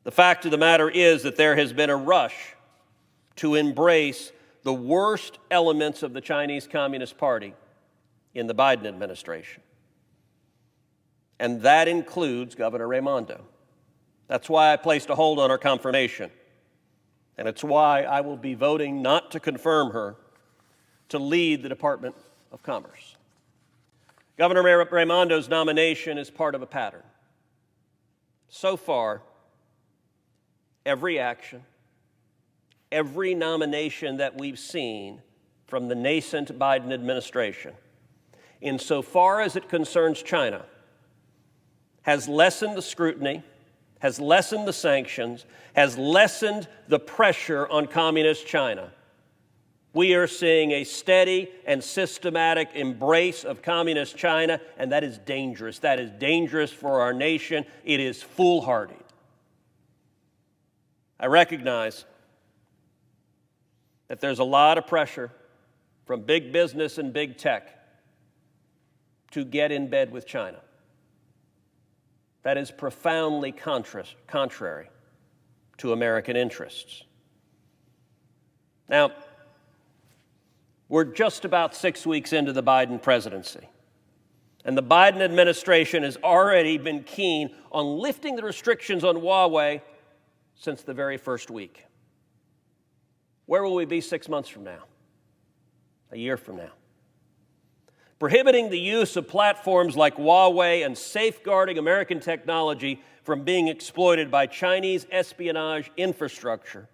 The fact of the matter is that there has been a rush to embrace the worst elements of the Chinese Communist Party in the Biden administration. And that includes Governor Raimondo. That's why I placed a hold on her confirmation. And it's why I will be voting not to confirm her to lead the Department of Commerce. Governor Raimondo's nomination is part of a pattern. So far, every action, every nomination that we've seen from the nascent Biden administration, insofar as it concerns China, has lessened the scrutiny, has lessened the sanctions, has lessened the pressure on communist China. We are seeing a steady and systematic embrace of communist China, and that is dangerous. That is dangerous for our nation. It is foolhardy. I recognize that there's a lot of pressure from big business and big tech to get in bed with China. That is profoundly contrary to American interests. Now, we're just about 6 weeks into the Biden presidency, and the Biden administration has already been keen on lifting the restrictions on Huawei since the very first week. Where will we be 6 months from now? A year from now? Prohibiting the use of platforms like Huawei and safeguarding American technology from being exploited by Chinese espionage infrastructure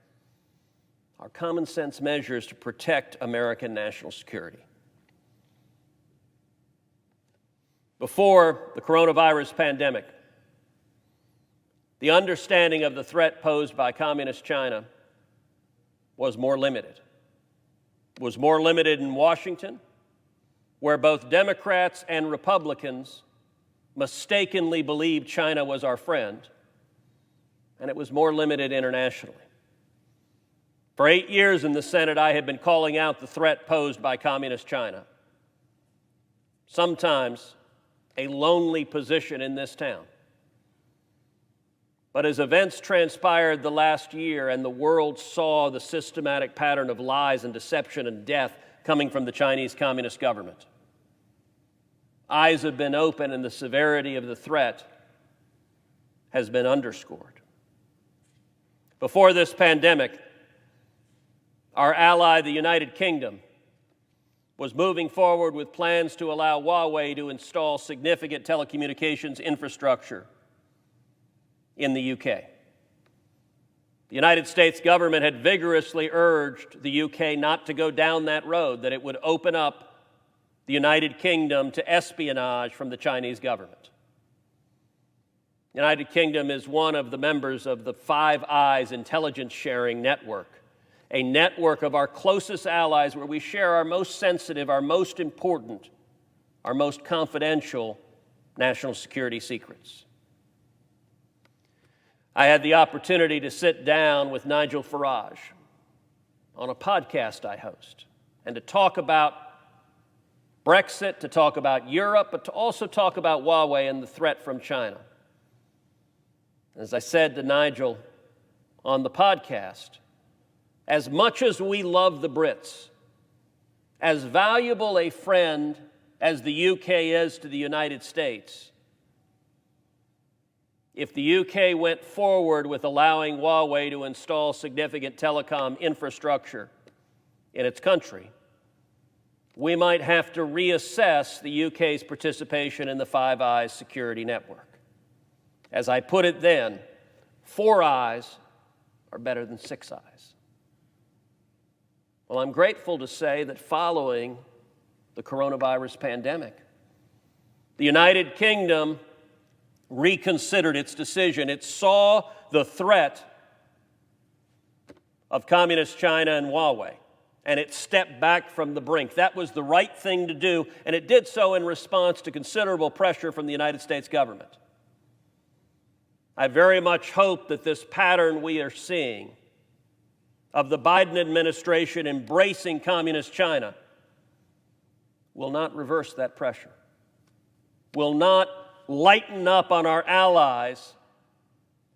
are common sense measures to protect American national security. Before the coronavirus pandemic, the understanding of the threat posed by communist China was more limited. It was more limited in Washington, where both Democrats and Republicans mistakenly believed China was our friend, and it was more limited internationally. For 8 years in the Senate, I had been calling out the threat posed by communist China. Sometimes a lonely position in this town. But as events transpired the last year and the world saw the systematic pattern of lies and deception and death coming from the Chinese Communist government, eyes have been opened and the severity of the threat has been underscored. Before this pandemic, our ally, the United Kingdom, was moving forward with plans to allow Huawei to install significant telecommunications infrastructure in the UK. The United States government had vigorously urged the UK not to go down that road, that it would open up the United Kingdom to espionage from the Chinese government. The United Kingdom is one of the members of the Five Eyes intelligence sharing network, a network of our closest allies where we share our most sensitive, our most important, our most confidential national security secrets. I had the opportunity to sit down with Nigel Farage on a podcast I host and to talk about Brexit, to talk about Europe, but to also talk about Huawei and the threat from China. As I said to Nigel on the podcast, as much as we love the Brits, as valuable a friend as the UK is to the United States, if the UK went forward with allowing Huawei to install significant telecom infrastructure in its country, we might have to reassess the UK's participation in the Five Eyes security network. As I put it then, 4 eyes are better than 6 eyes. Well, I'm grateful to say that following the coronavirus pandemic, the United Kingdom reconsidered its decision. It saw the threat of communist China and Huawei, and it stepped back from the brink. That was the right thing to do, and it did so in response to considerable pressure from the United States government. I very much hope that this pattern we are seeing of the Biden administration embracing communist China will not reverse that pressure, will not lighten up on our allies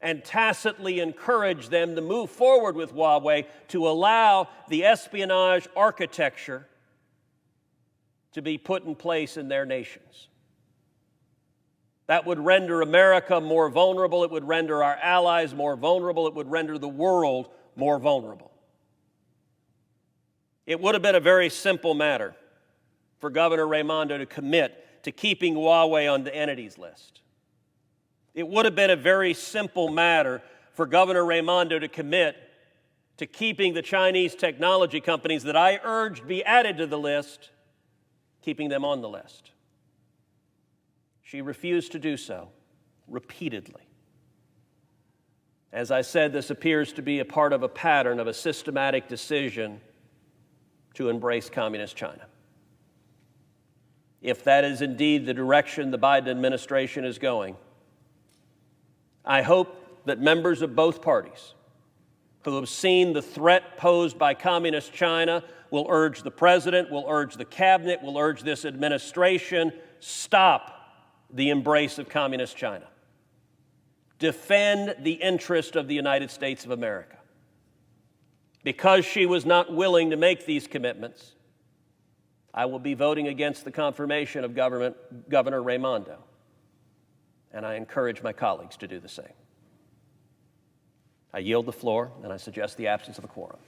and tacitly encourage them to move forward with Huawei to allow the espionage architecture to be put in place in their nations. That would render America more vulnerable. It would render our allies more vulnerable. It would render the world more vulnerable. It would have been a very simple matter for Governor Raimondo to commit to keeping Huawei on the entities list. It would have been a very simple matter for Governor Raimondo to commit to keeping the Chinese technology companies that I urged be added to the list, keeping them on the list. She refused to do so repeatedly. As I said, this appears to be a part of a pattern of a systematic decision to embrace communist China. If that is indeed the direction the Biden administration is going, I hope that members of both parties who have seen the threat posed by communist China will urge the president, will urge the cabinet, will urge this administration, stop the embrace of communist China. Defend the interest of the United States of America. Because she was not willing to make these commitments, I will be voting against the confirmation of Governor Raimondo, and I encourage my colleagues to do the same. I yield the floor, and I suggest the absence of a quorum.